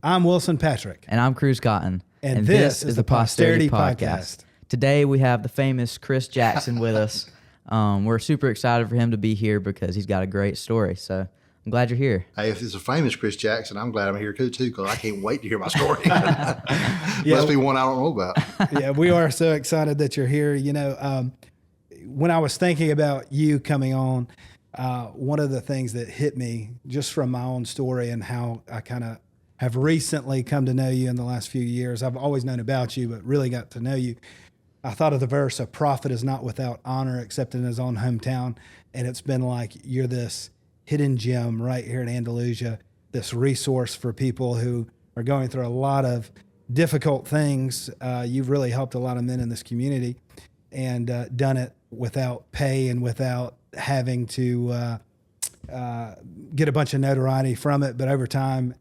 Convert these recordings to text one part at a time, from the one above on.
I'm Wilson Patrick. And I'm Cruz Cotton. And this is the Posterity Podcast. Today we have the famous Chris Jackson with us. We're super excited for him to be here because he's got a great story. So I'm glad you're here. Hey, if it's a famous Chris Jackson, I'm glad I'm here too, because I can't wait to hear my story. Yeah. Must be one I don't know about. Yeah, we are so excited that you're here. You know, when I was thinking about you coming on, one of the things that hit me just from my own story and how I kind of have recently come to know you in the last few years. I've always known about you, but really got to know you. I thought of the verse, "A prophet is not without honor except in his own hometown." And it's been like you're this hidden gem right here in Andalusia, this resource for people who are going through a lot of difficult things. You've really helped a lot of men in this community and done it without pay and without having to get a bunch of notoriety from it. But over time,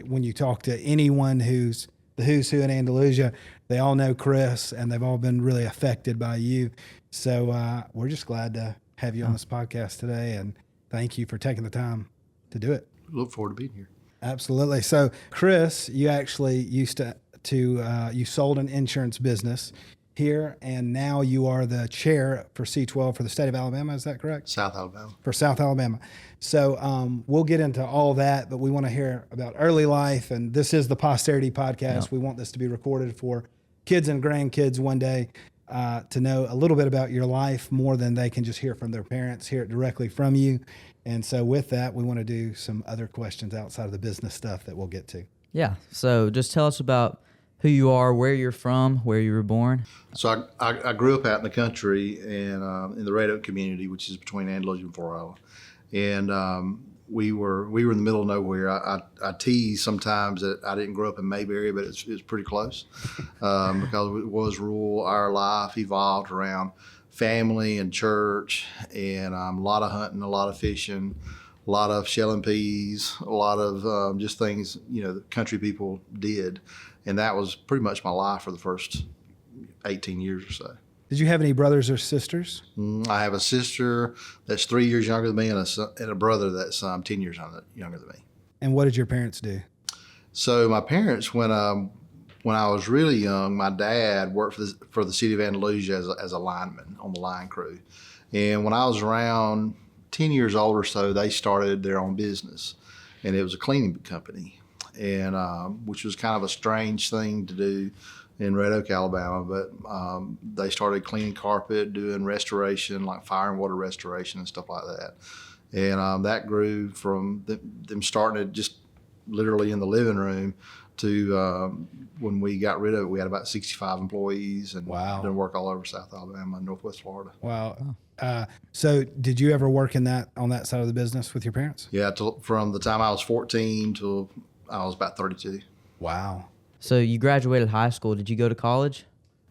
when you talk to anyone who's the who's who in Andalusia, they all know Chris and they've all been really affected by you. So we're just glad to have you on this podcast today, and thank you for taking the time to do it. Look forward to being here. Absolutely. So Chris, you actually used to you sold an insurance business here, and now you are the chair for C12 for the state of Alabama. Is that correct? South Alabama. For South Alabama. So we'll get into all that, but we want to hear about early life, and this is the Posterity Podcast. Yeah. We want this to be recorded for kids and grandkids one day to know a little bit about your life more than they can just hear from their parents, hear it directly from you. And so with that, we want to do some other questions outside of the business stuff that we'll get to. Yeah. So just tell us about who you are, where you're from, where you were born. So I grew up out in the country and in the Red Oak community, which is between Andalusia and Fort Island. And we were in the middle of nowhere. I tease sometimes that I didn't grow up in Mayberry, but it's pretty close because it was rural. Our life evolved around family and church, and a lot of hunting, a lot of fishing, a lot of shelling peas, a lot of just things, that country people did. And that was pretty much my life for the first 18 years or so. Did you have any brothers or sisters? I have a sister that's 3 years younger than me and a brother that's 10 years younger than me. And what did your parents do? So my parents, when I was really young, my dad worked for the city of Andalusia as a lineman on the line crew. And when I was around 10 years old or so, they started their own business, and it was a cleaning company, and which was kind of a strange thing to do in Red Oak, Alabama. But they started cleaning carpet, doing restoration, like fire and water restoration and stuff like that. And that grew from them starting it just literally in the living room to when we got rid of it, we had about 65 employees and done work all over South Alabama and Northwest Florida. Wow. So did you ever work on that side of the business with your parents? Yeah, from the time I was 14 till I was about 32. Wow. So you graduated high school. Did you go to college?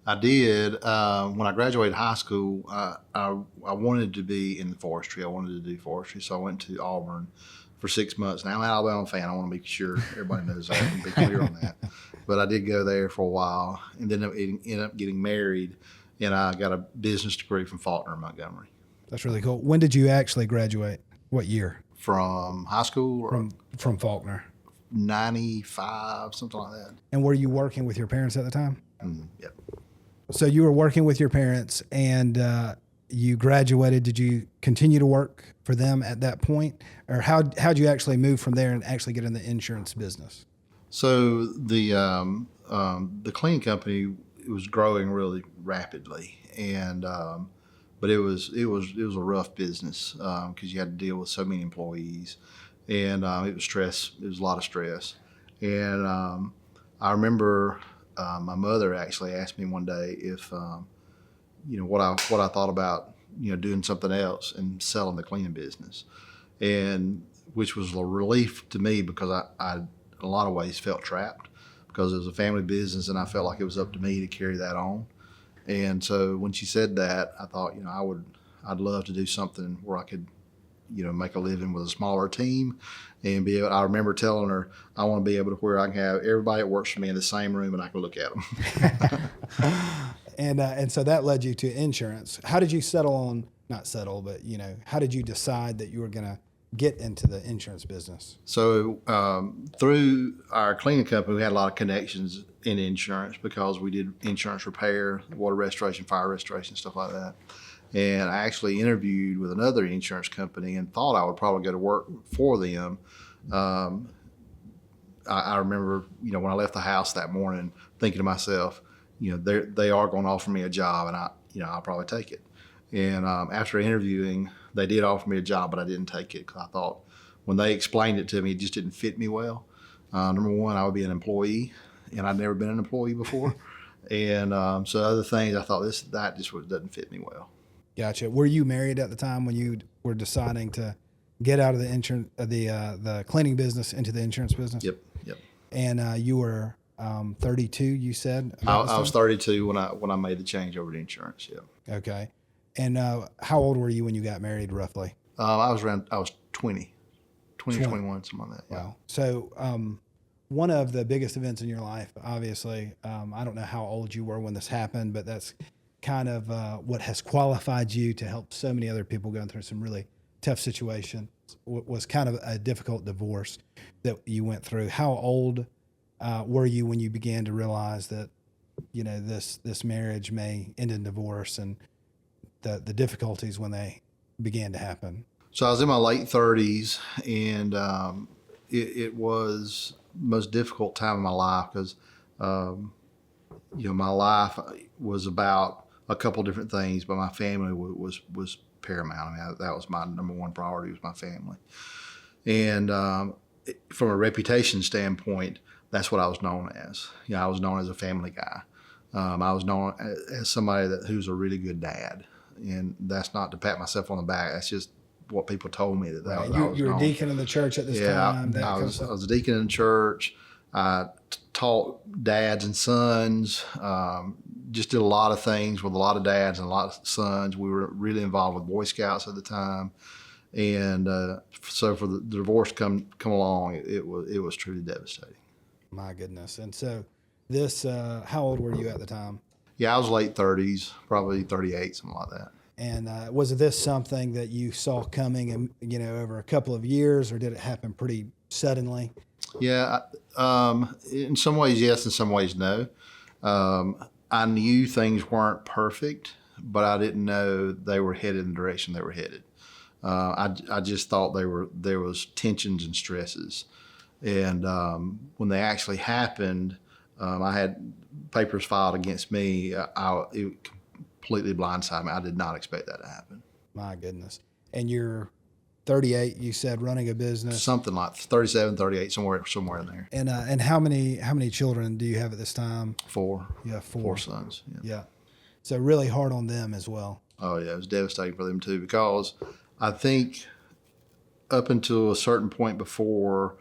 I did. When I graduated high school, I wanted to be in the forestry. I wanted to do forestry, so I went to Auburn for 6 months. Now, I'm an Alabama fan. I want to be sure everybody knows that and be clear on that. But I did go there for a while, and then ended up getting married, and I got a business degree from Faulkner, Montgomery. That's really cool. When did you actually graduate? What year? From high school? Or from Faulkner. 95, something like that. And were you working with your parents at the time? Yep. So you were working with your parents, and you graduated. Did you continue to work for them at that point? Or how'd you actually move from there and actually get in the insurance business? So the cleaning company, it was growing really rapidly, and but it was a rough business because you had to deal with so many employees, and it was stress. It was a lot of stress, and I remember my mother actually asked me one day if what I thought about doing something else and selling the cleaning business, and which was a relief to me because I in a lot of ways felt trapped because it was a family business and I felt like it was up to me to carry that on. And so when she said that, I thought, I'd love to do something where I could, make a living with a smaller team and be able. I remember telling her I want to be able to where I can have everybody that works for me in the same room and I can look at them. And so that led you to insurance. How did you how did you decide that you were going to get into the insurance business? So through our cleaning company, we had a lot of connections in insurance because we did insurance repair, water restoration, fire restoration, stuff like that. And I actually interviewed with another insurance company and thought I would probably go to work for them. I remember, when I left the house that morning, thinking to myself, they are going to offer me a job, and I'll probably take it. And after interviewing, they did offer me a job, but I didn't take it because I thought when they explained it to me, it just didn't fit me well. Number one, I would be an employee, and I'd never been an employee before. And so other things, I thought that just doesn't fit me well. Gotcha. Were you married at the time when you were deciding to get out of the insurance, the cleaning business into the insurance business? Yep. And you were 32, you said? I was 32 when I made the change over to insurance. Yeah. Okay. And how old were you when you got married, roughly? I was 20, 21, something like that. Yeah. Wow. So one of the biggest events in your life, obviously, I don't know how old you were when this happened, but that's kind of what has qualified you to help so many other people going through some really tough situations, was kind of a difficult divorce that you went through. How old were you when you began to realize that, this marriage may end in divorce, and the difficulties when they began to happen? So I was in my late 30s, and it was the most difficult time of my life because, my life was about a couple different things, but my family was paramount. I mean, that was my number one priority, was my family. And from a reputation standpoint, that's what I was known as. I was known as a family guy. I was known as somebody who's a really good dad. And that's not to pat myself on the back. That's just what people told me that right. I was you were known. a deacon in the church at this time. I was a deacon in the church. I taught dads and sons. Just did a lot of things with a lot of dads and a lot of sons. We were really involved with Boy Scouts at the time. And so for the divorce come along, it was truly devastating. My goodness. And so this, how old were you at the time? Yeah, I was late 30s, probably 38, something like that. And was this something that you saw coming, and over a couple of years, or did it happen pretty suddenly? Yeah, in some ways yes, in some ways no. I knew things weren't perfect, but I didn't know they were headed in the direction they were headed. I just thought there was tensions and stresses, and when they actually happened, I had papers filed against me. It completely blindsided me. I did not expect that to happen. My goodness. And you're 38, you said, running a business? Something like 37, 38, somewhere in there. And how many children do you have at this time? 4. Yeah, 4. 4 sons. Yeah. So really hard on them as well. Oh yeah, it was devastating for them too, because I think up until a certain point before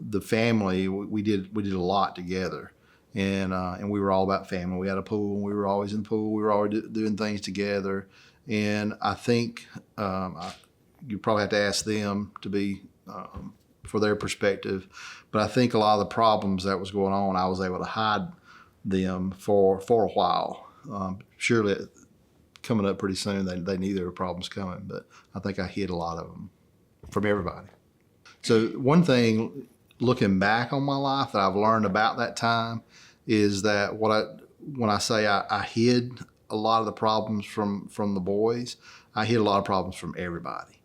the family, we did a lot together. And we were all about family. We had a pool, and we were always in the pool. We were always doing things together. And I think you probably have to ask them to be for their perspective. But I think a lot of the problems that was going on, I was able to hide them for a while. Surely coming up pretty soon, they knew there were problems coming. But I think I hid a lot of them from everybody. So one thing, looking back on my life, that I've learned about that time is that when I say I hid a lot of the problems from the boys, I hid a lot of problems from everybody.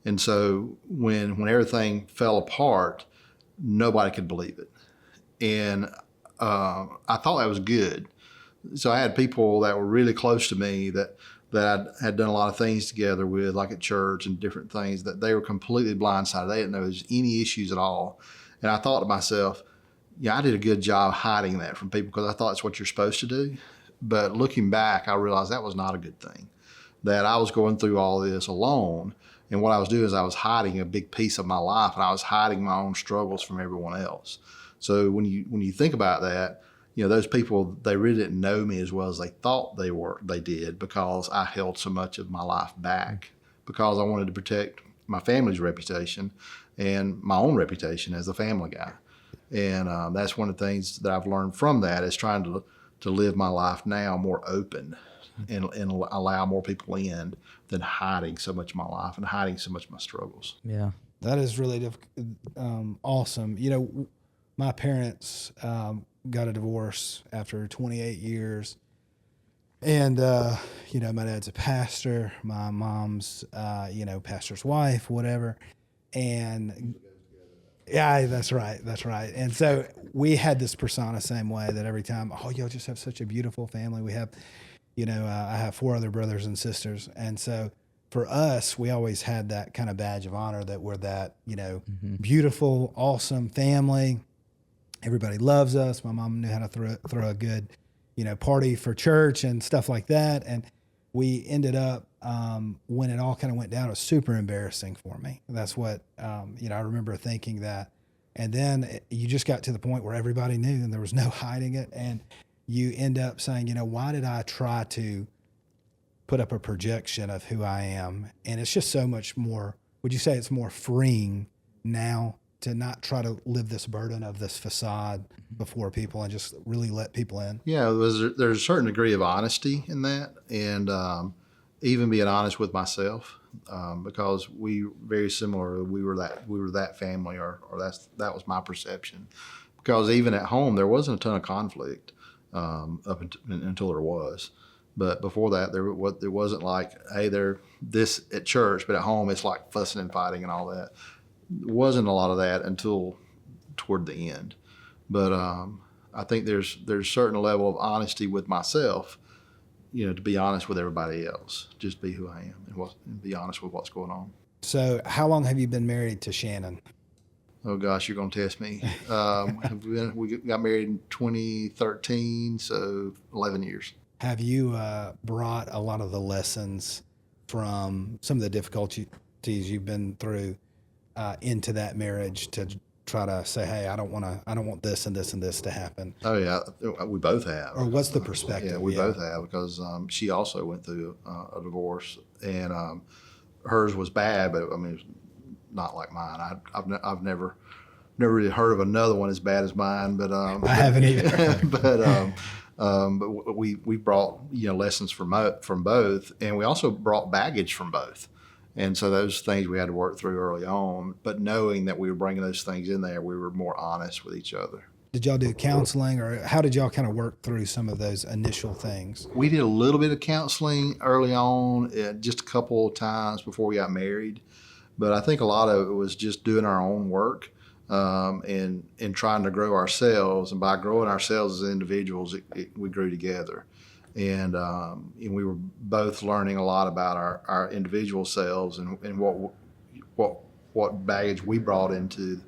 And so when everything fell apart, nobody could believe it. And I thought that was good. So I had people that were really close to me that I had done a lot of things together with, like at church and different things, that they were completely blindsided. They didn't know there was any issues at all. And I thought to myself, I did a good job hiding that from people because I thought it's what you're supposed to do. But looking back, I realized that was not a good thing, that I was going through all this alone. And what I was doing is I was hiding a big piece of my life, and I was hiding my own struggles from everyone else. So when you think about that, those people, they really didn't know me as well as they thought they did, because I held so much of my life back because I wanted to protect my family's reputation and my own reputation as a family guy. And that's one of the things that I've learned from that, is trying to live my life now more open and allow more people in than hiding so much of my life and hiding so much of my struggles. Yeah. That is really awesome. You know, my parents got a divorce after 28 years. And, you know, my dad's a pastor, my mom's, you know, pastor's wife, whatever. And yeah, that's right. That's right. And so we had this persona same way that every time, oh, y'all just have such a beautiful family. We have, you know, I have 4 other brothers and sisters. And so for us, we always had that kind of badge of honor that we're that, you know, beautiful, awesome family. Everybody loves us. My mom knew how to throw a good, you know, party for church and stuff like that. And we ended up, when it all kind of went down, it was super embarrassing for me. That's what, you know, I remember thinking that. And then you just got to the point where everybody knew and there was no hiding it. And you end up saying, you know, why did I try to put up a projection of who I am? And it's just so much more, would you say it's more freeing now to not try to live this burden of this facade before people and just really let people in? Yeah, there's a certain degree of honesty in that, and even being honest with myself, because we very similar. We were that family, or that was my perception. Because even at home, there wasn't a ton of conflict until there was. But before that, there wasn't like, hey, they're this at church, but at home it's like fussing and fighting and all that. There wasn't a lot of that until toward the end. But I think there's a certain level of honesty with myself, you know, to be honest with everybody else, just be who I am and be honest with what's going on. So how long have you been married to Shannon? Oh gosh, you're going to test me. We got married in 2013, so 11 years. Have you brought a lot of the lessons from some of the difficulties you've been through into that marriage to try to say, hey, I don't want this and this and this to happen? Oh yeah, we both have. Or what's the perspective? Yeah, we both have, because she also went through a divorce, and hers was bad, but I mean, it was not like mine. I've never really heard of another one as bad as mine, but I haven't either. but we brought, you know, lessons from both, and we also brought baggage from both. And so those things we had to work through early on, but knowing that we were bringing those things in there, we were more honest with each other. Did y'all do counseling, or how did y'all kind of work through some of those initial things? We did a little bit of counseling early on, just a couple of times before we got married. But I think a lot of it was just doing our own work and trying to grow ourselves. And by growing ourselves as individuals, we grew together. And we were both learning a lot about our individual selves and what baggage we brought into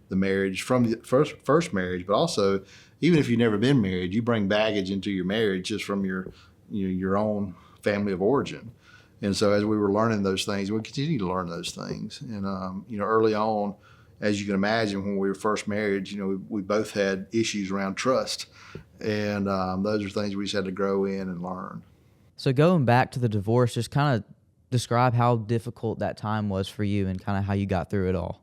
the marriage from the first marriage. But also, even if you've never been married, you bring baggage into your marriage just from your own family of origin. And so as we were learning those things, we continue to learn those things. And early on, as you can imagine, when we were first married, we both had issues around trust. And those are things we just had to grow in and learn. So going back to the divorce, just kind of describe how difficult that time was for you and kind of how you got through it all.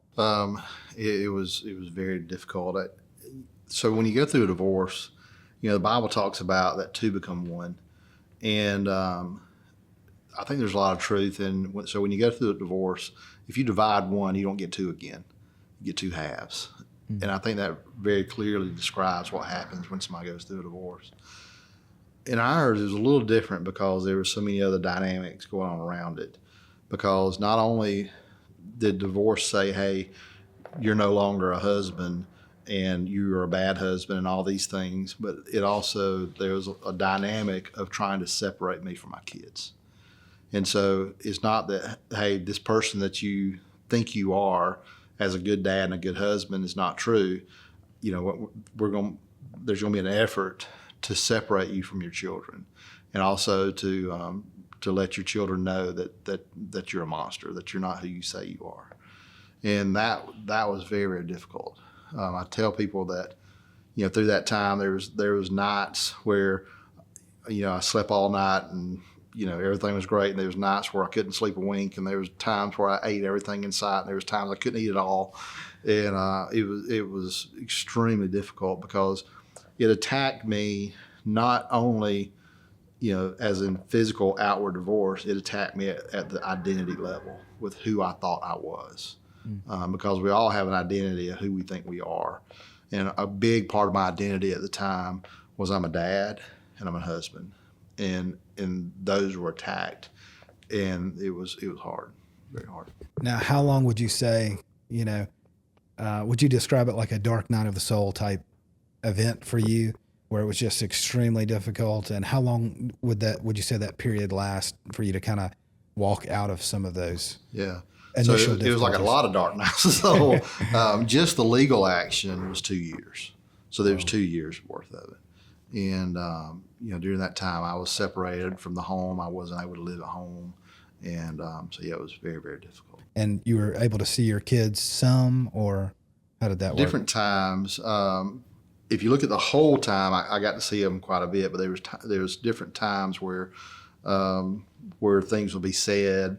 It was very difficult. So when you go through a divorce, the Bible talks about that two become one. And I think there's a lot of truth in, so when you go through a divorce, if you divide one, you don't get two again. You get two halves. And I think that very clearly describes what happens when somebody goes through a divorce. In ours, it was a little different because there were so many other dynamics going on around it. Because not only did divorce say, hey, you're no longer a husband and you're a bad husband and all these things, but it also, there was a dynamic of trying to separate me from my kids. And so it's not that, hey, this person that you think you are as a good dad and a good husband is not true. There's going to be an effort to separate you from your children, and also to let your children know that you're a monster, that you're not who you say you are. And that was very, very difficult. I tell people that, through that time there was nights where, I slept all night and everything was great, and there was nights where I couldn't sleep a wink, and there was times where I ate everything in sight, and there was times I couldn't eat it all, and it was extremely difficult because it attacked me not only as in physical outward divorce. It attacked me at the identity level with who I thought I was. because we all have an identity of who we think we are. And a big part of my identity at the time was I'm a dad and I'm a husband. And those were attacked. And it was hard, very hard. Now, how long would you say, would you describe it like a dark night of the soul type event for you, where it was just extremely difficult? And how long would you say that period last for you to kind of walk out of some of those? Yeah. So it was like a lot of dark nights. So just the legal action was 2 years. So there was 2 years worth of it. And, during that time I was separated from the home. I wasn't able to live at home. And so, yeah, it was very, very difficult. And you were able to see your kids some, or how did that work? Different times. If you look at the whole time, I got to see them quite a bit, but there was different times where things would be said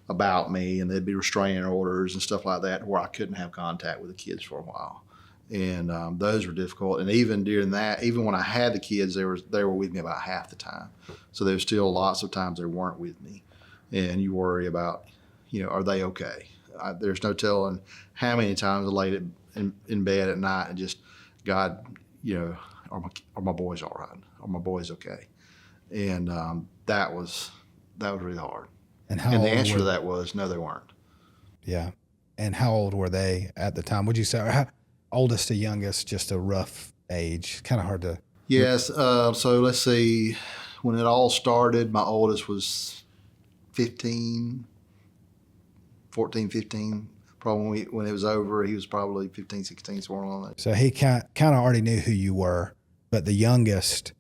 about me, and there'd be restraining orders and stuff like that, where I couldn't have contact with the kids for a while. And those were difficult. And even during that, even when I had the kids, they were with me about half the time. So there was still lots of times they weren't with me. And you worry about, are they okay? There's no telling how many times I laid in bed at night and just, God, are my boys all right? Are my boys okay? And that was really hard. And the answer to that was no, they weren't. Yeah. And how old were they at the time? Would you say, or oldest to youngest, just a rough age? Kind of hard to. Yes. So let's see. When it all started, my oldest was 14, 15. Probably when it was over, he was probably 15, 16, somewhere along that. So he kind of already knew who you were, but the youngest,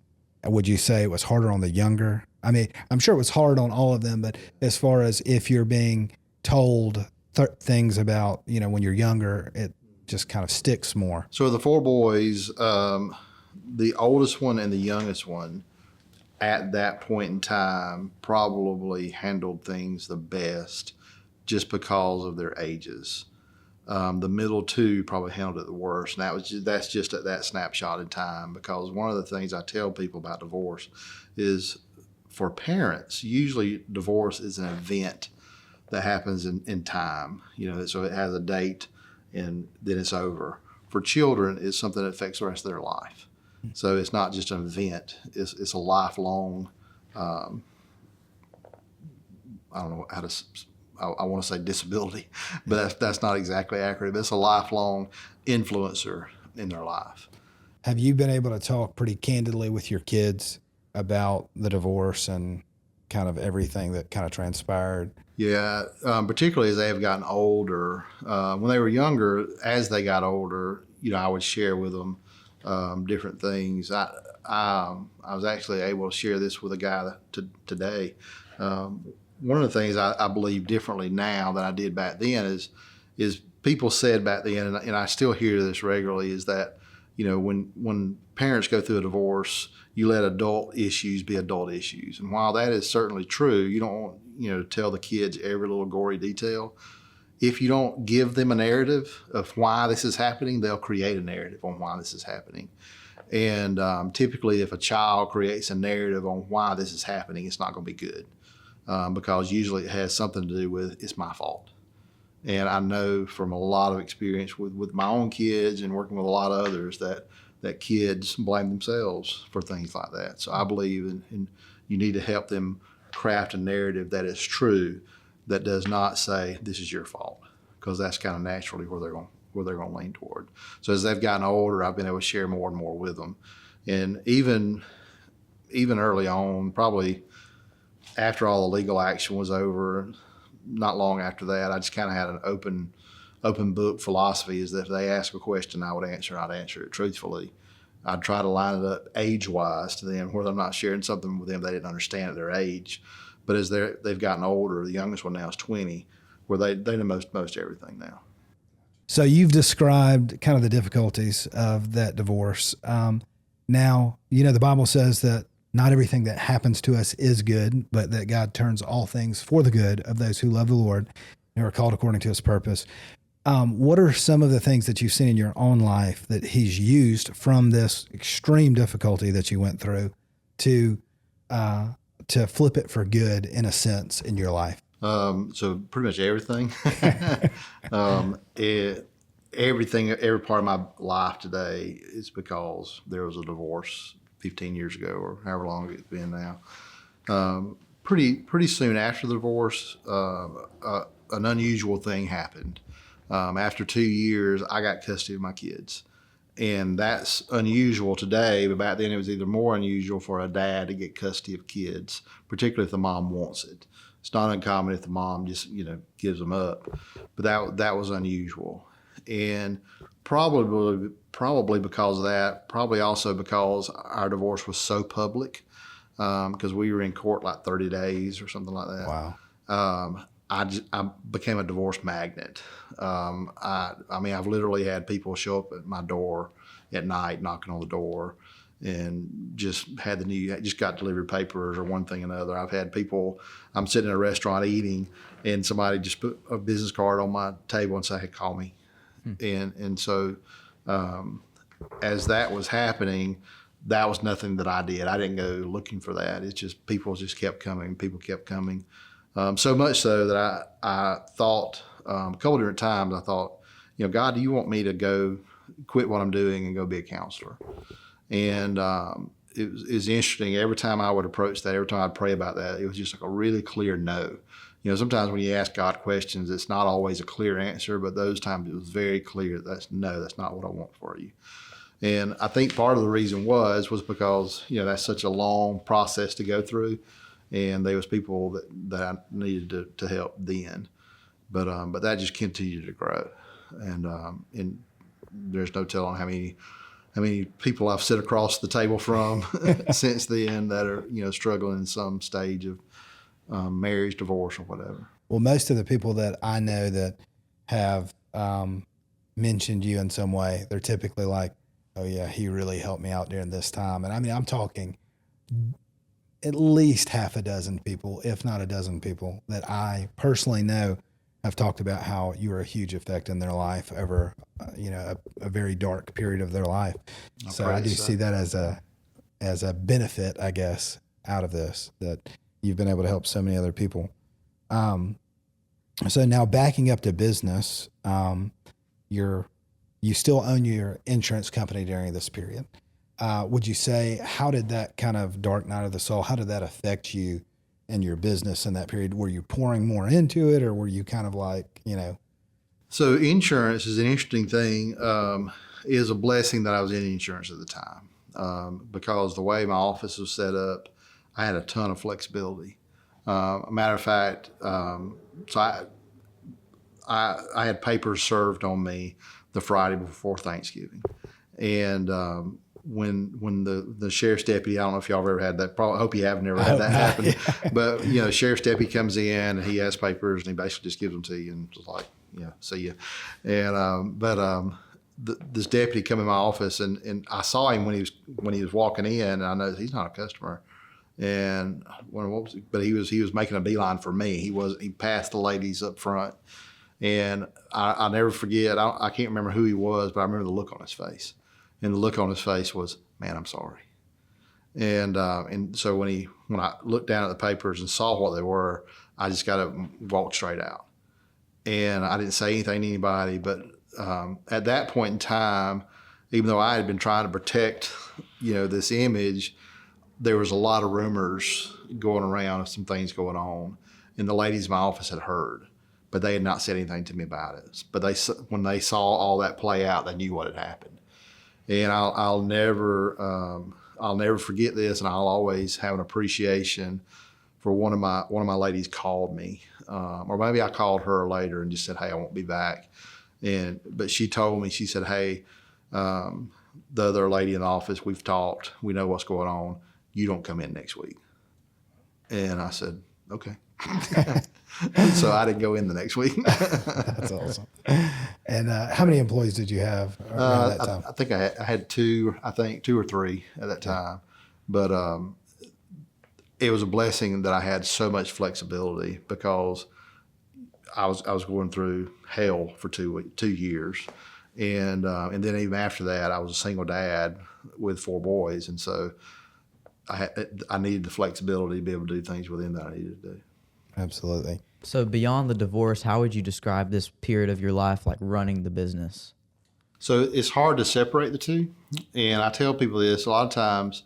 would you say it was harder on the younger? I mean, I'm sure it was hard on all of them, but as far as if you're being told things about, when you're younger, it just kind of sticks more. So the 4 boys, the oldest one and the youngest one at that point in time probably handled things the best just because of their ages. The middle 2 probably handled it the worst, and that's just at that snapshot in time, because one of the things I tell people about divorce is, for parents, usually divorce is an event that happens in time, so it has a date and then it's over. For children, it's something that affects the rest of their life. So it's not just an event, it's a lifelong, I don't know how to, I want to say disability, but that's not exactly accurate, but it's a lifelong influencer in their life. Have you been able to talk pretty candidly with your kids about the divorce and kind of everything that kind of transpired? Yeah, particularly as they have gotten older. When they were younger, as they got older, I would share with them different things. I was actually able to share this with a guy today. One of the things I believe differently now than I did back then is people said back then, and I still hear this regularly, is that when parents go through a divorce, you let adult issues be adult issues. And while that is certainly true, you don't want to tell the kids every little gory detail. If you don't give them a narrative of why this is happening, they'll create a narrative on why this is happening. And typically, if a child creates a narrative on why this is happening, it's not going to be good, because usually it has something to do with, it's my fault. And I know from a lot of experience with my own kids and working with a lot of others that kids blame themselves for things like that. So I believe in you need to help them craft a narrative that is true, that does not say this is your fault, because that's kind of naturally where they're going to lean toward. So as they've gotten older, I've been able to share more and more with them. And even early on, probably after all the legal action was over, not long after that, I just kind of had an open book philosophy, is that if they ask a question, I would answer, and I'd answer it truthfully. I'd try to line it up age-wise to them, where I'm not sharing something with them they didn't understand at their age. But as they've gotten older, the youngest one now is 20, where they know most everything now. So you've described kind of the difficulties of that divorce. Now, the Bible says that not everything that happens to us is good, but that God turns all things for the good of those who love the Lord and are called according to his purpose. What are some of the things that you've seen in your own life that he's used from this extreme difficulty that you went through to flip it for good, in a sense, in your life? So pretty much everything. Every part of my life today is because there was a divorce 15 years ago, or however long it's been now. Pretty soon after the divorce, an unusual thing happened. After 2 years, I got custody of my kids. And that's unusual today, but back then it was either more unusual for a dad to get custody of kids, particularly if the mom wants it. It's not uncommon if the mom just, gives them up. But that was unusual. And probably because of that, probably also because our divorce was so public, because we were in court like 30 days or something like that. Wow. I became a divorce magnet. I've literally had people show up at my door at night, knocking on the door, and just got delivered papers or one thing or another. I've had people, I'm sitting in a restaurant eating, and somebody just put a business card on my table and say, "Hey, call me." And so as that was happening, that was nothing that I did. I didn't go looking for that. It's just people just kept coming. People kept coming. So much so that I thought a couple different times, I thought, God, do you want me to go quit what I'm doing and go be a counselor? And it was interesting. Every time I would approach that, every time I'd pray about that, it was just like a really clear no. Sometimes when you ask God questions, it's not always a clear answer, but those times it was very clear that's not what I want for you. And I think part of the reason was because, that's such a long process to go through. And there was people that I needed to help then, but that just continued to grow, and there's no telling how many people I've sit across the table from since then that are struggling in some stage of marriage, divorce, or whatever. Well, most of the people that I know that have mentioned you in some way, they're typically like, "Oh yeah, he really helped me out during this time," and I'm talking at least half a dozen people, if not a dozen people that I personally know have talked about how you were a huge effect in their life over, a very dark period of their life. So I do see that as a benefit, I guess, out of this, that you've been able to help so many other people. So now backing up to business, you still own your insurance company during this period. Would you say, how did that kind of dark night of the soul, how did that affect you and your business in that period? Were you pouring more into it, or were you kind of like, So insurance is an interesting thing. It is a blessing that I was in insurance at the time, because the way my office was set up, I had a ton of flexibility. A matter of fact, so I had papers served on me the Friday before Thanksgiving. And when the sheriff's deputy, I don't know if y'all have ever had that. Probably, I hope you have never had that happen. Yeah. But sheriff's deputy comes in and he has papers and he basically just gives them to you and just like, see you. And this deputy come in my office and I saw him when he was walking in, and I know he's not a customer. And but he was making a beeline for me. He passed the ladies up front, and I'll never forget. I can't remember who he was, but I remember the look on his face. And the look on his face was, "Man, I'm sorry." And so when I looked down at the papers and saw what they were, I just got up and walked straight out. And I didn't say anything to anybody. But at that point in time, even though I had been trying to protect, this image, there was a lot of rumors going around of some things going on, and the ladies in my office had heard, but they had not said anything to me about it. But when they saw all that play out, they knew what had happened. And I'll never forget this, and I'll always have an appreciation for one of my ladies called me, or maybe I called her later and just said, "Hey, I won't be back." But she told me, she said, "Hey, the other lady in the office, we've talked, we know what's going on. You don't come in next week." And I said, "Okay." So I didn't go in the next week. That's awesome. And how many employees did you have around that time? I think I had two or three at that time. But it was a blessing that I had so much flexibility, because I was going through hell for 2 years. And then even after that, I was a single dad with 4 boys. And so I needed the flexibility to be able to do things with him that I needed to do. Absolutely. So beyond the divorce, how would you describe this period of your life, like running the business? So it's hard to separate the two. And I tell people this a lot of times,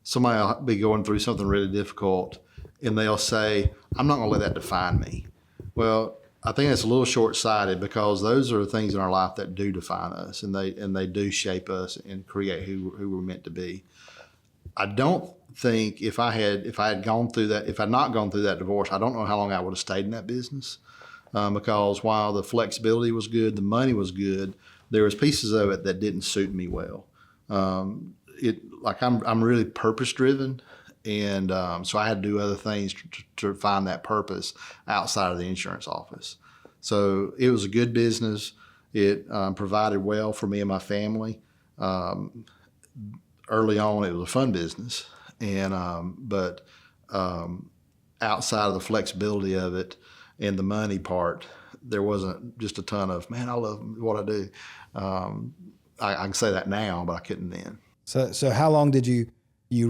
somebody will be going through something really difficult and they'll say, I'm not going to let that define me. Well, I think that's a little short-sighted, because those are things in our life that do define us, and they do shape us and create who we're meant to be. I don't think if I had gone through that, if I'd not gone through that divorce, I don't know how long I would have stayed in that business, because while the flexibility was good, the money was good, there was pieces of it that didn't suit me well. I'm really purpose driven, and so I had to do other things to find that purpose outside of the insurance office. So it was a good business. It provided well for me and my family. Early on, it was a fun business, and but outside of the flexibility of it and the money part, there wasn't just a ton of, man, I love what I do. I can say that now, but I couldn't then. So how long did you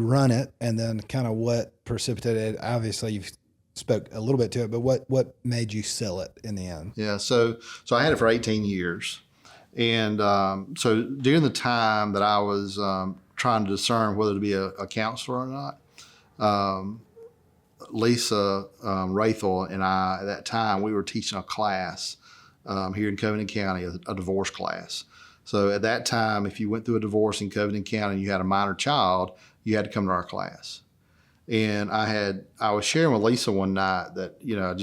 run it, and then kind of what precipitated? Obviously, you've spoke a little bit to it, but what made you sell it in the end? Yeah, so I had it for 18 years, and so during the time that I was trying to discern whether to be a counselor or not, Lisa Rathel and I, at that time, we were teaching a class here in Covington County, a divorce class. So at that time, if you went through a divorce in Covington County and you had a minor child, you had to come to our class. And I was sharing with Lisa one night that, I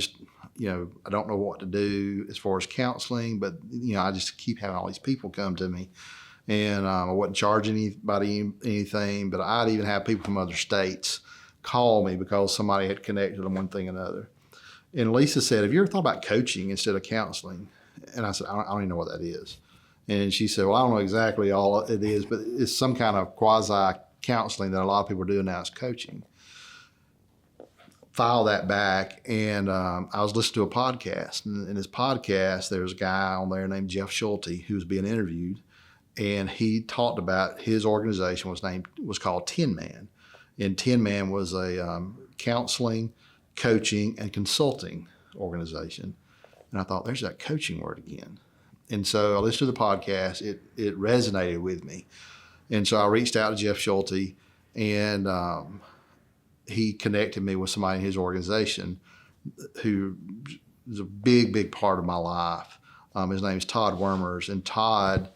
don't know what to do as far as counseling, but, I just keep having all these people come to me. And I wasn't charging anybody anything, but I'd even have people from other states call me because somebody had connected on one thing or another. And Lisa said, have you ever thought about coaching instead of counseling? And I said, I don't even know what that is. And she said, well, I don't know exactly all it is, but it's some kind of quasi-counseling that a lot of people are doing now is coaching. File that back, and I was listening to a podcast. And in this podcast, there was a guy on there named Jeff Schulte who was being interviewed, and he talked about his organization was called Tin Man. And Tin Man was a counseling, coaching, and consulting organization. And I thought, there's that coaching word again. And so I listened to the podcast. It resonated with me. And so I reached out to Jeff Schulte, and he connected me with somebody in his organization who is a big, big part of my life. His name is Todd Wormers. And Todd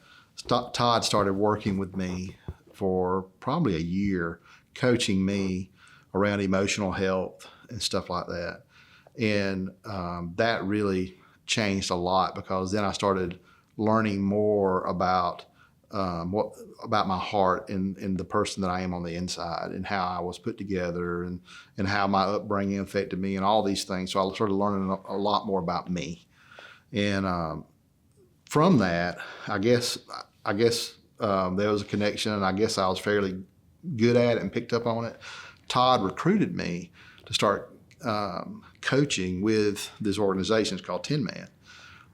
started working with me for probably a year, coaching me around emotional health and stuff like that. And that really changed a lot, because then I started learning more about about my heart and the person that I am on the inside, and how I was put together, and how my upbringing affected me, and all these things. So I started learning a lot more about me. And from that, I guess there was a connection, and I guess I was fairly good at it and picked up on it. Todd recruited me to start coaching with this organization. It's called Tin Man.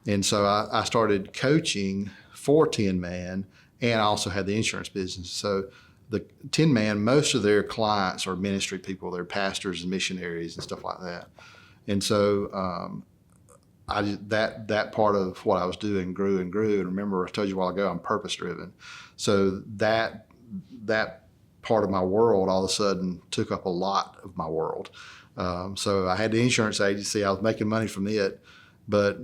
And so I started coaching for Tin Man, and I also had the insurance business. So the Tin Man, most of their clients are ministry people. They're pastors and missionaries and stuff like that. And so that part of what I was doing grew and grew. And remember, I told you a while ago, I'm purpose driven. So that part of my world all of a sudden took up a lot of my world. So I had the insurance agency. I was making money from it, but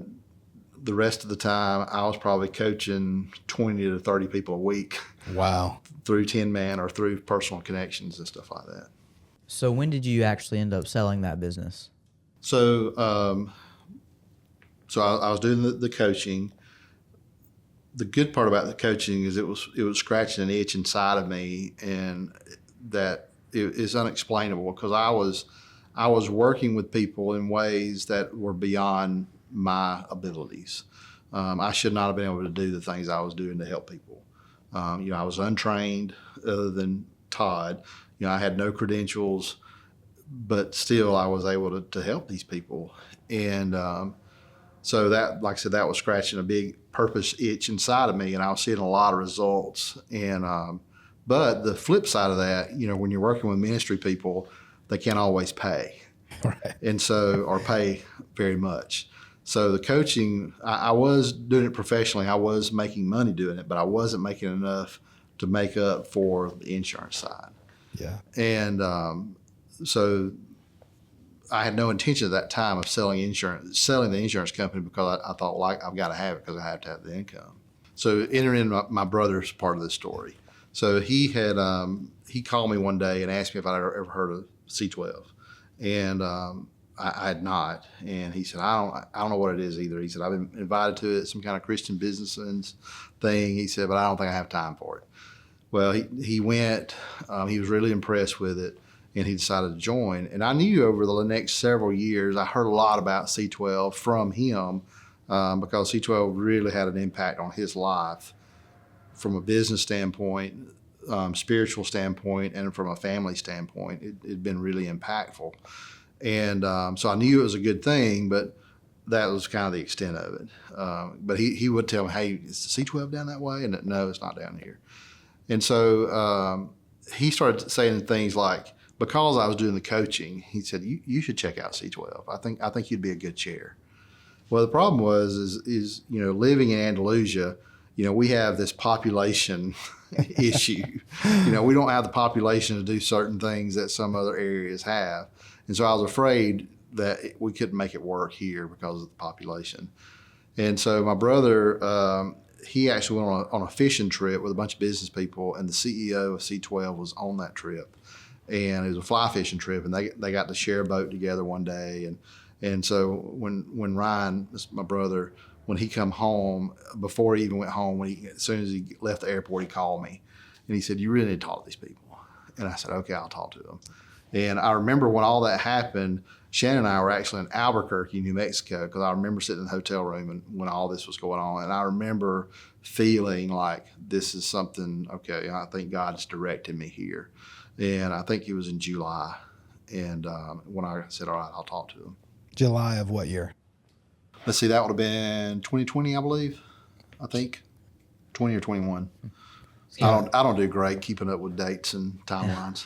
the rest of the time I was probably coaching 20 to 30 people a week. Wow. Through Tin Man or through personal connections and stuff like that. So when did you actually end up selling that business? So I was doing the coaching. The good part about the coaching is it was scratching an itch inside of me, and that is unexplainable, because I was working with people in ways that were beyond my abilities. I should not have been able to do the things I was doing to help people. I was untrained other than Todd. I had no credentials, but still I was able to help these people. And so that, like I said, that was scratching a big purpose itch inside of me, and I was seeing a lot of results. And but the flip side of that, when you're working with ministry people, they can't always pay. Right. and so or pay very much. So the coaching, I was doing it professionally. I was making money doing it, but I wasn't making enough to make up for the insurance side. Yeah. And so I had no intention at that time of selling the insurance company, because I thought, like, I've got to have it because I have to have the income. So entering in my brother's part of the story. So he called me one day and asked me if I'd ever heard of C12, and I had not. And he said, I don't know what it is either. He said, I've been invited to it, some kind of Christian businessman's thing. He said, but I don't think I have time for it. Well, he went. He was really impressed with it, and he decided to join. And I knew over the next several years, I heard a lot about C12 from him, because C12 really had an impact on his life from a business standpoint, spiritual standpoint, and from a family standpoint. It'd been really impactful. And so I knew it was a good thing, but that was kind of the extent of it. But he would tell me, hey, is C12 down that way? And no, it's not down here. And so he started saying things like, because I was doing the coaching, he said, you should check out C12. I think you'd be a good chair. Well, the problem is living in Andalusia, we have this population issue. We don't have the population to do certain things that some other areas have. And so I was afraid that we couldn't make it work here because of the population. And so my brother, he actually went on a fishing trip with a bunch of business people, and the CEO of C12 was on that trip. And it was a fly fishing trip, and they got to share a boat together one day. And so when Ryan, my brother, when he come home, before he even went home, as soon as he left the airport, he called me, and he said, you really need to talk to these people. And I said, okay, I'll talk to them. And I remember when all that happened, Shannon and I were actually in Albuquerque, New Mexico, because I remember sitting in the hotel room and when all this was going on. And I remember feeling like this is something, okay, I think God's directed me here. And I think it was in July. And when I said, all right, I'll talk to him. July of what year? Let's see, that would have been 2020, I believe. I think 20 or 21. Yeah. I don't do great keeping up with dates and timelines.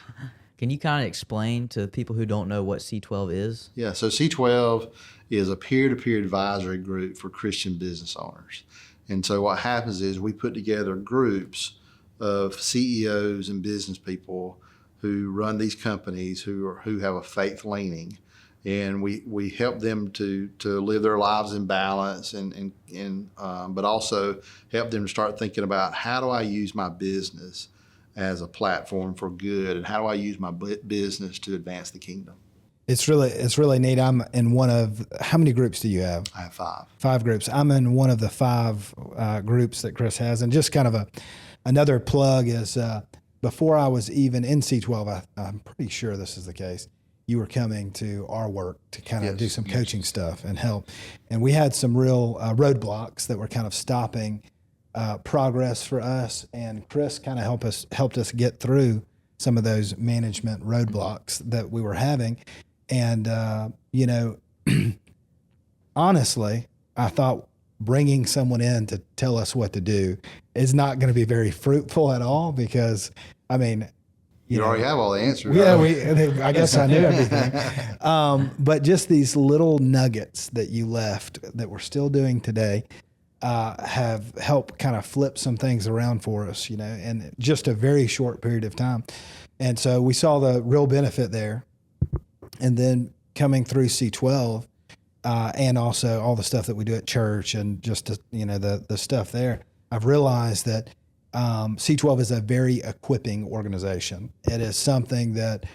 Can you kind of explain to people who don't know what C12 is? Yeah, so C12 is a peer-to-peer advisory group for Christian business owners. And so what happens is we put together groups of CEOs and business people who run these companies who have a faith leaning, and we help them to live their lives in balance and but also help them to start thinking about, how do I use my business as a platform for good, and how do I use my business to advance the kingdom? It's really neat. I'm in one of, how many groups do you have? I have 5. 5 groups. I'm in one of the 5 groups that Chris has. And just kind of another plug is, before I was even in C12, I'm pretty sure this is the case, you were coming to our work to kind of do some coaching stuff and help. And we had some real roadblocks that were kind of stopping progress for us. And Chris kind of helped us get through some of those management roadblocks that we were having. And, honestly, I thought bringing someone in to tell us what to do is not going to be very fruitful at all, because, I mean, you already have all the answers. Yeah, I guess I knew everything. But just these little nuggets that you left that we're still doing today have helped kind of flip some things around for us, in just a very short period of time. And so we saw the real benefit there. And then coming through C12, and also all the stuff that we do at church and just, the stuff there, I've realized that C12 is a very equipping organization. It is something that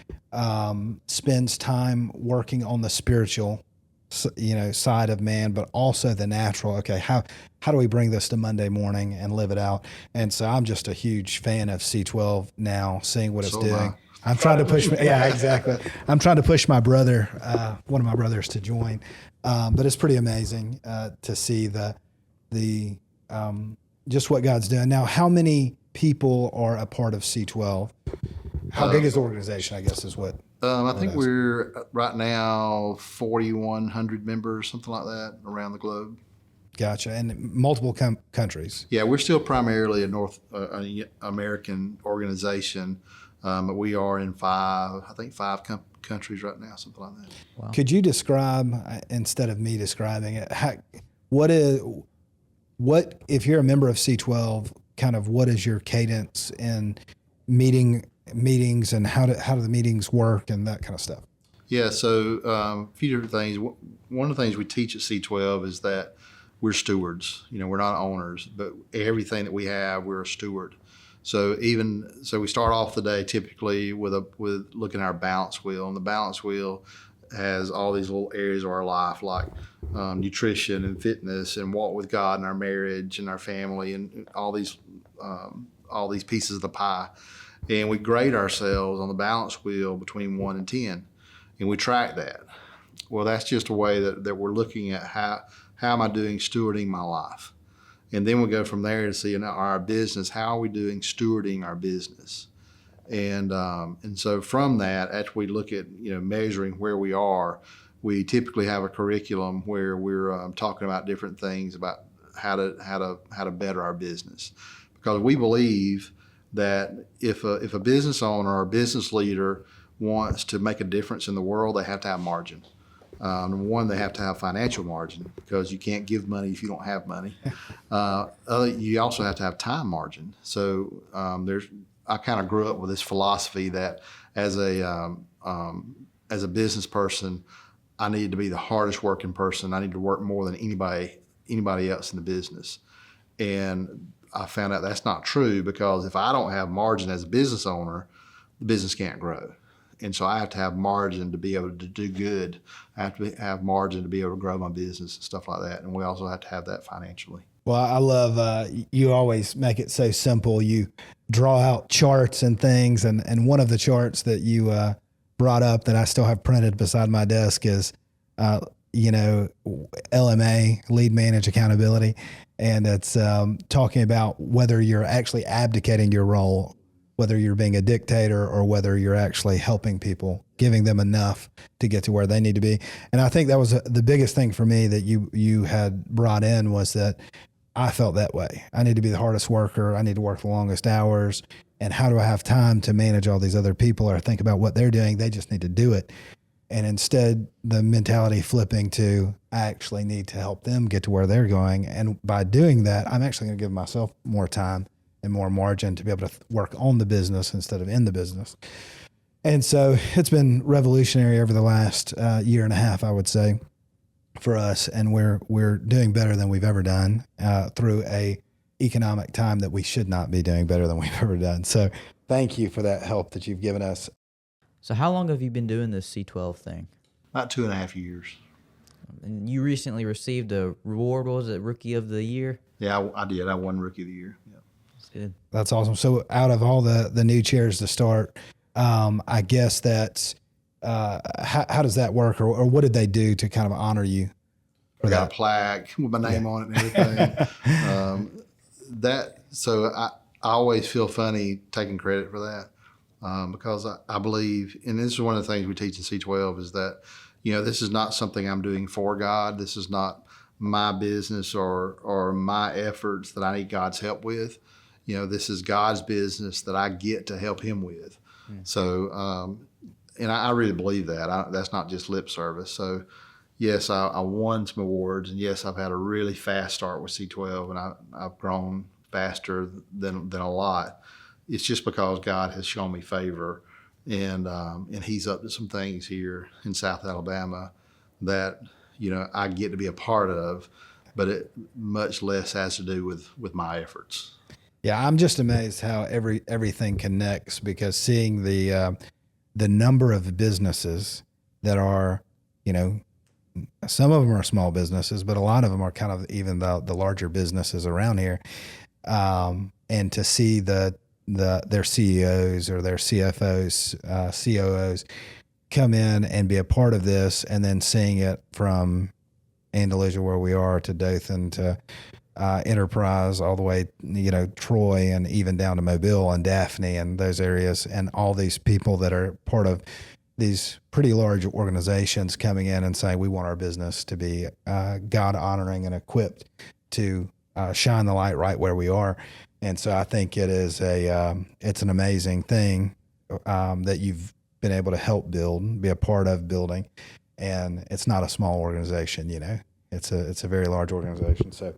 spends time working on the spiritual, side of man, but also the natural. Okay, how do we bring this to Monday morning and live it out? And so I'm just a huge fan of C12 now, seeing what it's doing. I'm trying to push. Yeah, exactly. I'm trying to push my brother, one of my brothers, to join. But it's pretty amazing to see the just what God's doing. Now, how many people are a part of C12? How big is the organization, I guess, is what? I think we're right now 4,100 members, something like that, around the globe. Gotcha. And multiple countries. Yeah, we're still primarily a North American organization. But we are in five countries right now, something like that. Wow. Could you describe, instead of me describing it, what if you're a member of C12, kind of what is your cadence in meetings, and how do the meetings work and that kind of stuff? Yeah, so a few different things. One of the things we teach at C12 is that we're stewards. We're not owners, but everything that we have, we're a steward. So we start off the day typically with looking at our balance wheel, and the balance wheel has all these little areas of our life, like nutrition and fitness and walk with God and our marriage and our family and all these pieces of the pie. And we grade ourselves on the balance wheel between 1 and 10, and we track that. Well, that's just a way that we're looking at how am I doing stewarding my life. And then we go from there to see our business, how are we doing stewarding our business? And so from that, after we look at measuring where we are, we typically have a curriculum where we're talking about different things about how to better our business, because we believe that if a business owner or a business leader wants to make a difference in the world, they have to have margin. Number one, they have to have financial margin, because you can't give money if you don't have money. You also have to have time margin. So I kind of grew up with this philosophy that as a business person, I need to be the hardest working person. I need to work more than anybody else in the business. And I found out that's not true, because if I don't have margin as a business owner, the business can't grow. And so I have to have margin to be able to do good. I have to have margin to be able to grow my business and stuff like that. And we also have to have that financially. Well, I love, you always make it so simple. You draw out charts and things. And one of the charts that you brought up that I still have printed beside my desk is, LMA, lead, manage, accountability. And it's talking about whether you're actually abdicating your role, whether you're being a dictator or whether you're actually helping people, giving them enough to get to where they need to be. And I think that was the biggest thing for me that you had brought in, was that I felt that way. I need to be the hardest worker. I need to work the longest hours. And how do I have time to manage all these other people or think about what they're doing? They just need to do it. And instead, the mentality flipping to, I actually need to help them get to where they're going. And by doing that, I'm actually going to give myself more time and more margin to be able to work on the business instead of in the business. And so it's been revolutionary over the last year and a half, I would say, for us. And we're doing better than we've ever done through a economic time that we should not be doing better than we've ever done. So thank you for that help that you've given us. So how long have you been doing this C12 thing? About 2.5 years. And you recently received a reward. What was it, Rookie of the Year? Yeah, I did. I won Rookie of the Year. Yeah. That's good. That's awesome. So out of all the new chairs to start, I guess that's how does that work, or what did they do to kind of honor you? I got a plaque with my name on it and everything. So I always feel funny taking credit for that, because I believe, and this is one of the things we teach in C12, is that this is not something I'm doing for God. This is not my business or my efforts that I need God's help with. This is God's business that I get to help Him with. So, and I really believe that. That's not just lip service. So, yes, I won some awards, and yes, I've had a really fast start with C12, and I've grown faster than a lot. It's just because God has shown me favor, and He's up to some things here in South Alabama that I get to be a part of, but it much less has to do with my efforts. Yeah, I'm just amazed how everything connects, because seeing the number of businesses that are, some of them are small businesses, but a lot of them are kind of even the larger businesses around here, and to see their CEOs or their CFOs, COOs come in and be a part of this, and then seeing it from Andalusia, where we are, to Dothan, to Enterprise, all the way, Troy, and even down to Mobile and Daphne and those areas, and all these people that are part of these pretty large organizations coming in and saying, we want our business to be God honoring and equipped to shine the light right where we are. And so I think it is it's an amazing thing that you've been able to help build, be a part of building, and it's not a small organization. It's a very large organization. So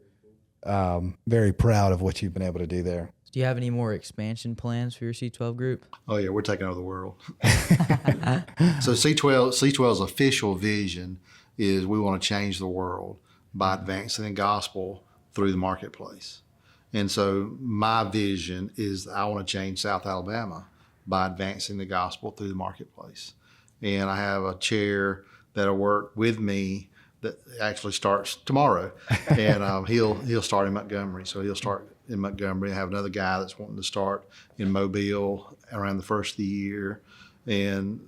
very proud of what you've been able to do there. Do you have any more expansion plans for your C12 group? Oh yeah, we're taking over the world. So C12's official vision is we want to change the world by advancing the gospel through the marketplace. And so my vision is I want to change South Alabama by advancing the gospel through the marketplace. And I have a chair that'll work with me that actually starts tomorrow, and he'll start in Montgomery. So he'll start in Montgomery. I have another guy that's wanting to start in Mobile around the first of the year, and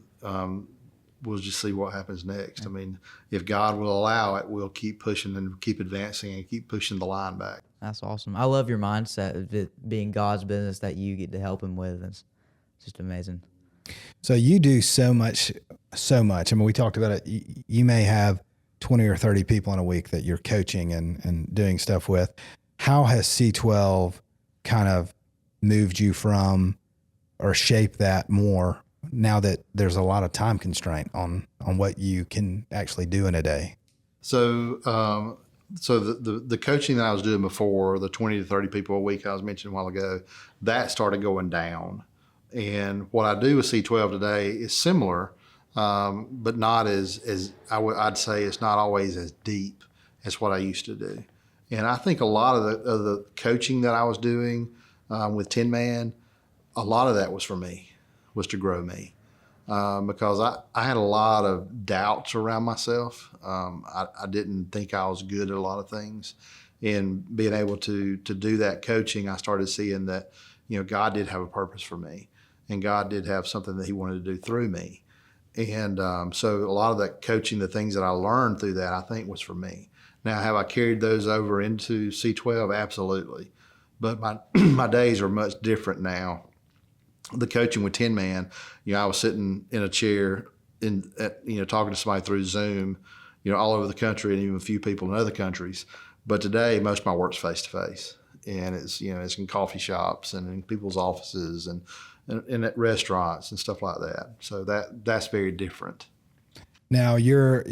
we'll just see what happens next. I mean, if God will allow it, we'll keep pushing and keep advancing and keep pushing the line back. That's awesome. I love your mindset of it being God's business that you get to help him with. It's just amazing. So you do so much. I mean, we talked about it. You may have 20 or 30 people in a week that you're coaching and doing stuff with. How has C12 kind of moved you from or shaped that more now that there's a lot of time constraint on what you can actually do in a day? So the coaching that I was doing before, the 20 to 30 people a week I was mentioning a while ago, that started going down. And what I do with C12 today is similar, but not as I'd say it's not always as deep as what I used to do. And I think a lot of the coaching that I was doing with 10 Man, a lot of that was for me, was to grow me. Because I had a lot of doubts around myself. I didn't think I was good at a lot of things. And being able to do that coaching, I started seeing that, God did have a purpose for me. And God did have something that he wanted to do through me. And so a lot of that coaching, the things that I learned through that, I think was for me. Now, have I carried those over into C12? Absolutely. But my days are much different now. The coaching with 10 Man, I was sitting in a chair talking to somebody through Zoom, all over the country and even a few people in other countries. But today, most of my work's face to face. And it's in coffee shops and in people's offices and at restaurants and stuff like that. So that's very different. Now your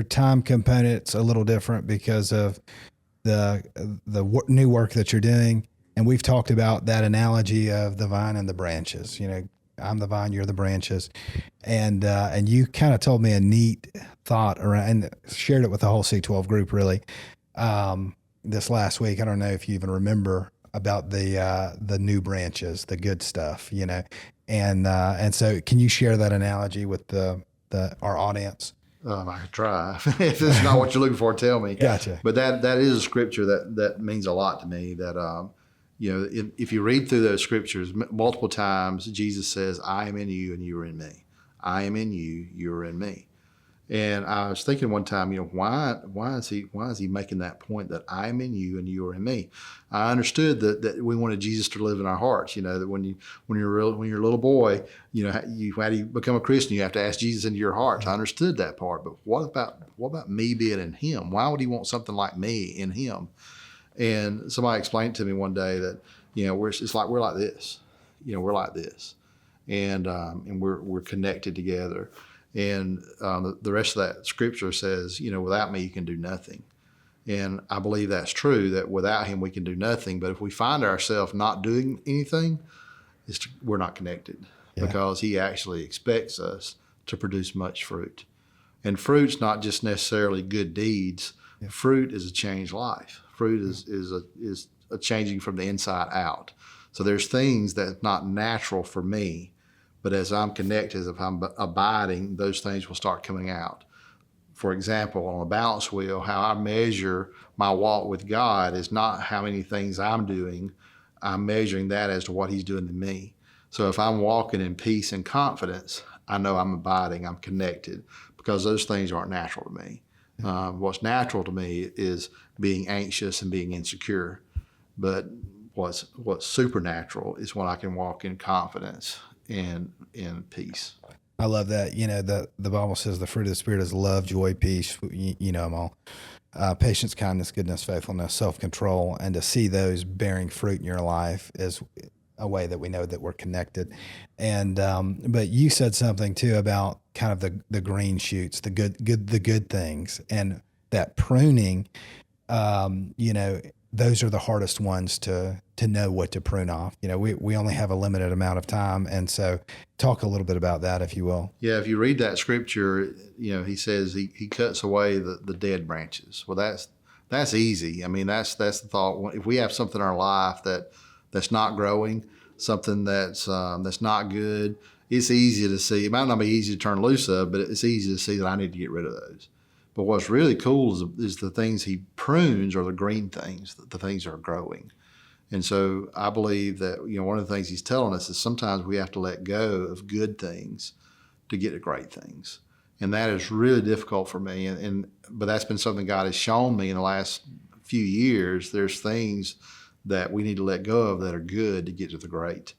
time component's a little different because of the new work that you're doing, and we've talked about that analogy of the vine and the branches. I'm the vine, you're the branches, and you kind of told me a neat thought around and shared it with the whole C12 group really this last week. I don't know if you even remember about the new branches, the good stuff, and so can you share that analogy with our audience? I could try. If it's not what you're looking for, tell me. Gotcha. But that is a scripture that means a lot to me. That if you read through those scriptures multiple times, Jesus says, "I am in you, and you are in me. I am in you, you are in me." And I was thinking one time, why is he making that point that I am in you and you are in me? I understood that we wanted Jesus to live in our hearts. That when you're a little boy, how do you become a Christian? You have to ask Jesus into your heart. I understood that part, but what about me being in Him? Why would He want something like me in Him? And somebody explained to me one day that it's like we're like this. We're like this, and we're connected together. And the rest of that scripture says, without me, you can do nothing. And I believe that's true, that without Him, we can do nothing. But if we find ourselves not doing anything, we're not connected because He actually expects us to produce much fruit. And fruit's not just necessarily good deeds. Yeah. Fruit is a changed life. Fruit is a changing from the inside out. So there's things that's not natural for me. But as I'm connected, as if I'm abiding, those things will start coming out. For example, on a balance wheel, how I measure my walk with God is not how many things I'm doing. I'm measuring that as to what He's doing to me. So if I'm walking in peace and confidence, I know I'm abiding, I'm connected, because those things aren't natural to me. What's natural to me is being anxious and being insecure. But what's supernatural is when I can walk in confidence and in peace. I love that. The Bible says the fruit of the Spirit is love, joy, peace. You know them all. Patience, kindness, goodness, faithfulness, self-control, and to see those bearing fruit in your life is a way that we know that we're connected. And but you said something too about kind of the green shoots, the good things, and that pruning. You know, those are the hardest ones to know what to prune off. You know, we only have a limited amount of time, and so talk a little bit about that, if you will. Yeah, if you read that scripture, you know, he says he cuts away the dead branches. Well, that's easy. I mean, that's the thought. If we have something in our life that's not growing, something that's not good, it's easy to see. It might not be easy to turn loose of, but it's easy to see that I need to get rid of those. But what's really cool is the things he prunes are the green things, the things that are growing. And so I believe that, you know, one of the things he's telling us is sometimes we have to let go of good things to get to great things. And that is really difficult for me. But that's been something God has shown me in the last few years. There's things that we need to let go of that are good to get to the great.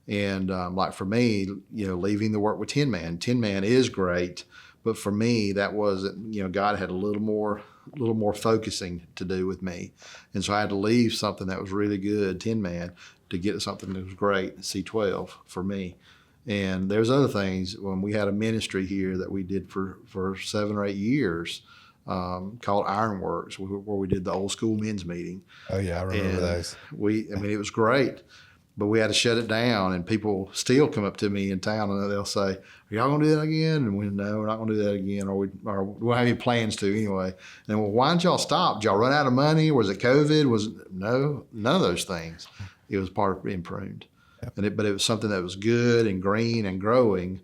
And like for me, you know, leaving the work with Tin Man. Tin Man is great, but for me, that wasn't, you know, God had a little more focusing to do with me. And so I had to leave something that was really good, Tin Man, to get to something that was great, C12 for me. And there's other things. When we had a ministry here that we did for 7 or 8 years called Ironworks, where we did the old school men's meeting. Oh yeah, I remember those. It was great. But we had to shut it down, and people still come up to me in town and they'll say, "Are y'all gonna do that again?" And we no, we're not gonna do that again, or we don't have any plans to anyway. And well, why didn't y'all stop? Did y'all run out of money? Was it COVID? No, none of those things. It was part of being pruned, yep. But it was something that was good and green and growing.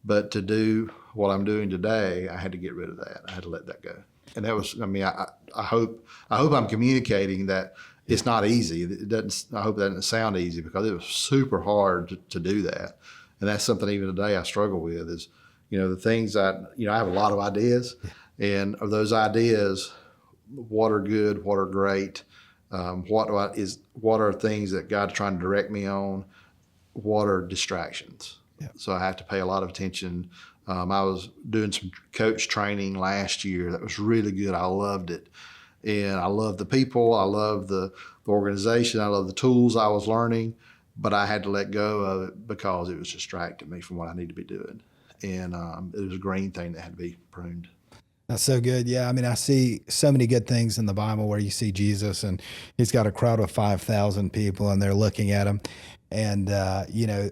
But to do what I'm doing today, I had to get rid of that. I had to let that go. And that was, I mean, I hope I'm communicating that. It's not easy. It doesn't. I hope that doesn't sound easy, because it was super hard to do that, and that's something even today I struggle with. Is, you know, the things I have a lot of ideas, and of those ideas, what are good, what are great, what are things that God's trying to direct me on, what are distractions. Yeah. So I have to pay a lot of attention. I was doing some coach training last year that was really good. I loved it. And I love the people, I love the organization, I love the tools I was learning, but I had to let go of it because it was distracting me from what I need to be doing. And it was a green thing that had to be pruned. That's so good. Yeah. I mean, I see so many good things in the Bible where you see Jesus and he's got a crowd of 5,000 people and they're looking at him. And, you know,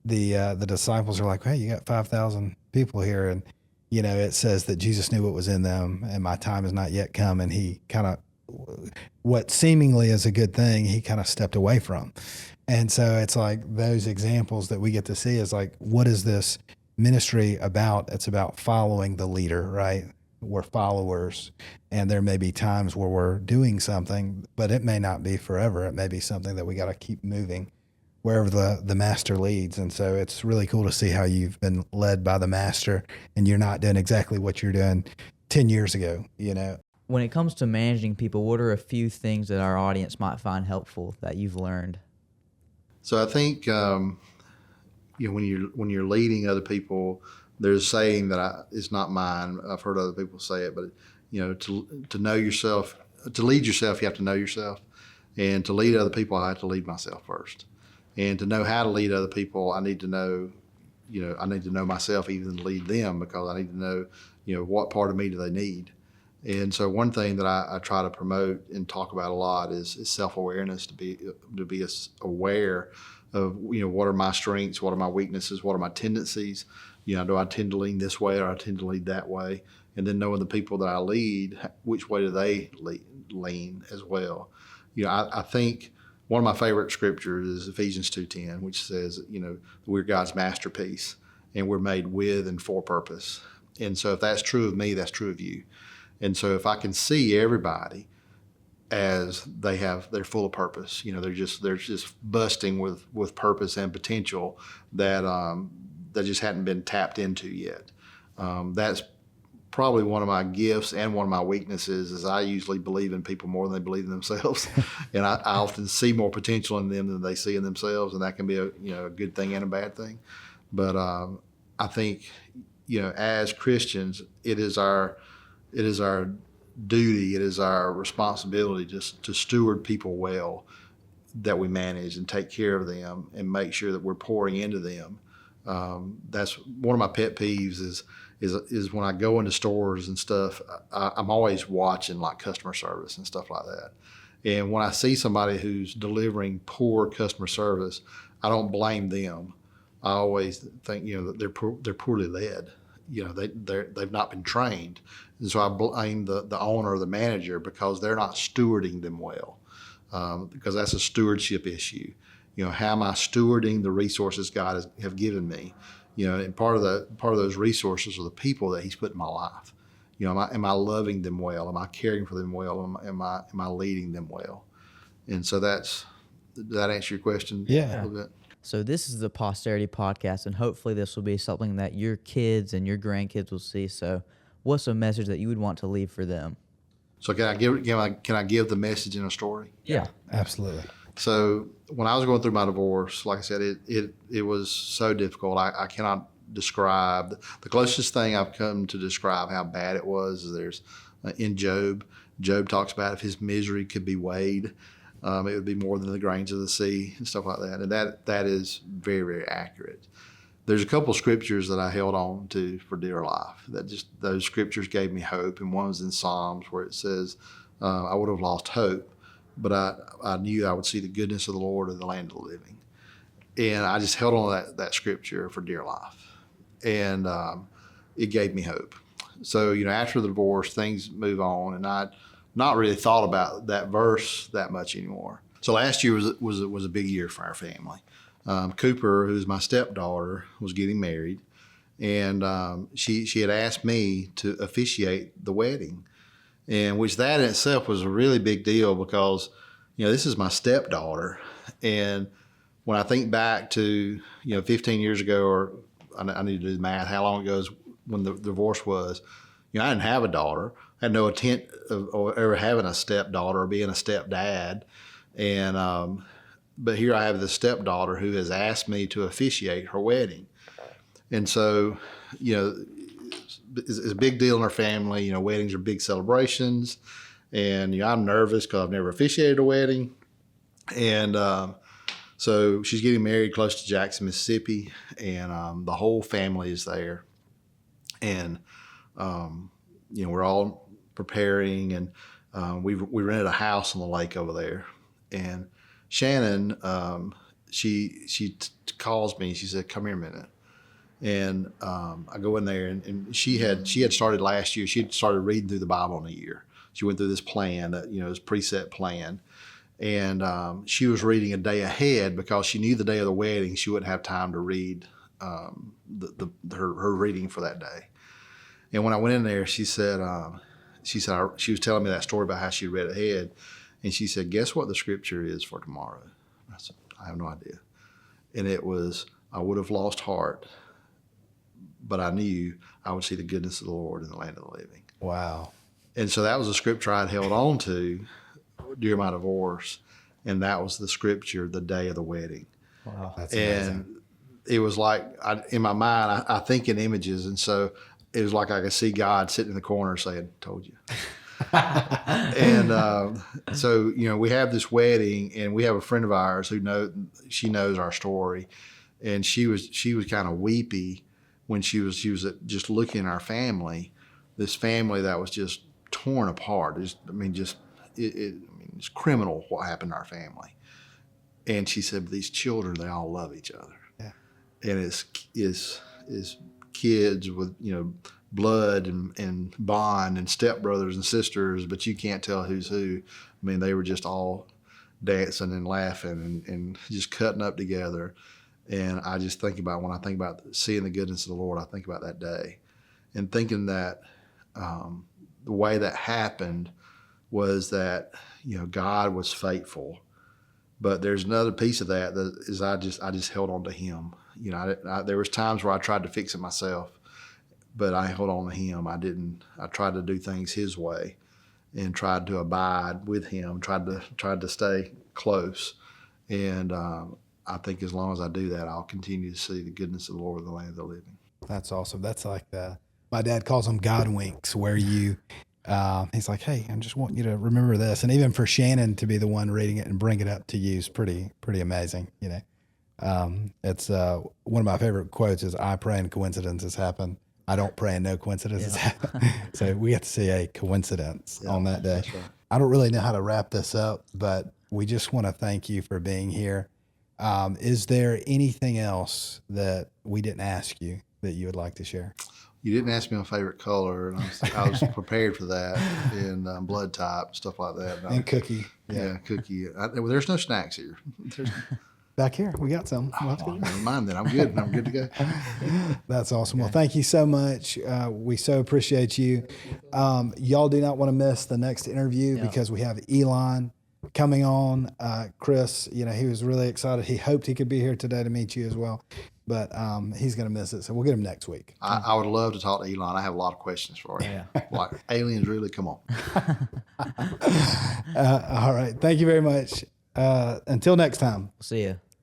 the disciples are like, "Hey, you got 5,000 people here." And, you know, it says that Jesus knew what was in them, and my time has not yet come. And he kind of, what seemingly is a good thing, he kind of stepped away from. And so it's like those examples that we get to see is like, what is this ministry about? It's about following the leader, right? We're followers, and there may be times where we're doing something, but it may not be forever. It may be something that we got to keep moving wherever the master leads. And so it's really cool to see how you've been led by the master and you're not doing exactly what you're doing 10 years ago, you know. When it comes to managing people, what are a few things that our audience might find helpful that you've learned? So I think, you know, when you're leading other people, there's a saying that it's not mine. I've heard other people say it, but, you know, to know yourself, to lead yourself, you have to know yourself. And to lead other people, I have to lead myself first. And to know how to lead other people, I need to know, you know, I need to know myself even to lead them, because I need to know, you know, what part of me do they need. And so one thing that I try to promote and talk about a lot is self-awareness, to be aware of, you know, what are my strengths, what are my weaknesses, what are my tendencies, you know, do I tend to lean this way or I tend to lead that way? And then knowing the people that I lead, which way do they lean as well? You know, I think one of my favorite scriptures is Ephesians 2:10, which says, you know, we're God's masterpiece and we're made with and for purpose. And so if that's true of me, that's true of you. And so if I can see everybody as they're full of purpose, you know, they're just busting with purpose and potential that just hadn't been tapped into yet. That's probably one of my gifts and one of my weaknesses is I usually believe in people more than they believe in themselves. And I often see more potential in them than they see in themselves. And that can be a good thing and a bad thing. But I think, you know, as Christians, it is our duty, it is our responsibility just to steward people well. that we manage and take care of them and make sure that we're pouring into them. That's one of my pet peeves is when I go into stores and stuff, I'm always watching like customer service and stuff like that. And when I see somebody who's delivering poor customer service, I don't blame them. I always think, that they're poorly led. They've not been trained. And so I blame the owner or the manager because they're not stewarding them well. Because that's a stewardship issue. How am I stewarding the resources God have given me? And part of those resources are the people that He's put in my life. Am I loving them well? Am I caring for them well? Am I leading them well? And so did that answer your question? Yeah. A little bit? So this is the Posterity Podcast, and hopefully this will be something that your kids and your grandkids will see. So what's a message that you would want to leave for them? So can I give the message in a story? Yeah. Absolutely. So when I was going through my divorce, like I said, it was so difficult. I cannot describe. The closest thing I've come to describe how bad it was is there's in Job. Job talks about if his misery could be weighed, it would be more than the grains of the sea and stuff like that. And that is very, very accurate. There's a couple scriptures that I held on to for dear life. Those scriptures gave me hope. And one was in Psalms where it says, I would have lost hope, but I knew I would see the goodness of the Lord in the land of the living. And I just held on to that scripture for dear life. And it gave me hope. So, after the divorce, things move on, and I not really thought about that verse that much anymore. So last year was a big year for our family. Cooper, who's my stepdaughter, was getting married, and she had asked me to officiate the wedding, and which that in itself was a really big deal because, this is my stepdaughter, and when I think back to 15 years ago, or I need to do the math, how long ago when the divorce was, I didn't have a daughter. I had no intent of ever having a stepdaughter or being a stepdad. And but here I have this stepdaughter who has asked me to officiate her wedding. And so, it's a big deal in our family. Weddings are big celebrations. And I'm nervous because I've never officiated a wedding. And so she's getting married close to Jackson, Mississippi. And the whole family is there. And, we're all preparing, and we rented a house on the lake over there. And Shannon, she calls me. She said, "Come here a minute." And I go in there, and she had started last year. She had started reading through the Bible in a year. She went through this plan that this preset plan, and she was reading a day ahead because she knew the day of the wedding she wouldn't have time to read her reading for that day. And when I went in there, she was telling me that story about how she read ahead, and she said, "Guess what the scripture is for tomorrow?" I said, "I have no idea." And it was, "I would have lost heart, but I knew I would see the goodness of the Lord in the land of the living." Wow. And so that was a scripture I'd held on to during my divorce, and that was the scripture the day of the wedding. Wow, that's amazing. And it was like, in my mind, I think in images, and so it was like I could see God sitting in the corner saying, "Told you." And so we have this wedding, and we have a friend of ours who knows our story, and she was kind of weepy when she was just looking at our family, this family that was just torn apart. It's criminal what happened to our family. And she said, "But these children, they all love each other." Yeah. And it's kids with blood and bond and stepbrothers and sisters, but you can't tell who's who. They were just all dancing and laughing and just cutting up together. And I just think about, when I think about seeing the goodness of the Lord, I think about that day and thinking that the way that happened was that God was faithful. But there's another piece of that is I just held on to Him. There was times where I tried to fix it myself, but I held on to Him. I tried to do things His way and tried to abide with Him, tried to stay close. And I think as long as I do that, I'll continue to see the goodness of the Lord in the land of the living. That's awesome. That's like my dad calls them God winks, where you He's like, hey, I just want you to remember this. And even for Shannon to be the one reading it and bring it up to you is pretty amazing. It's one of my favorite quotes is, I pray and coincidences happen. I don't pray and no coincidences happen. So we have to see a coincidence on that day. That's right. I don't really know how to wrap this up, but we just want to thank you for being here. Is there anything else that we didn't ask you that you would like to share? You didn't ask me my favorite color, and I was prepared for that, and blood type, stuff like that. And cookie. Yeah, cookie. There's no snacks here. Back here, we got some. Never mind then. I'm good. I'm good to go. That's awesome. Well, thank you so much. We so appreciate you. Y'all do not want to miss the next interview because we have Elon coming on. Chris, he was really excited. He hoped he could be here today to meet you as well, but he's going to miss it. So we'll get him next week. I would love to talk to Elon. I have a lot of questions for him. Yeah. Like, aliens really? Come on. All right. Thank you very much. Until next time. See ya.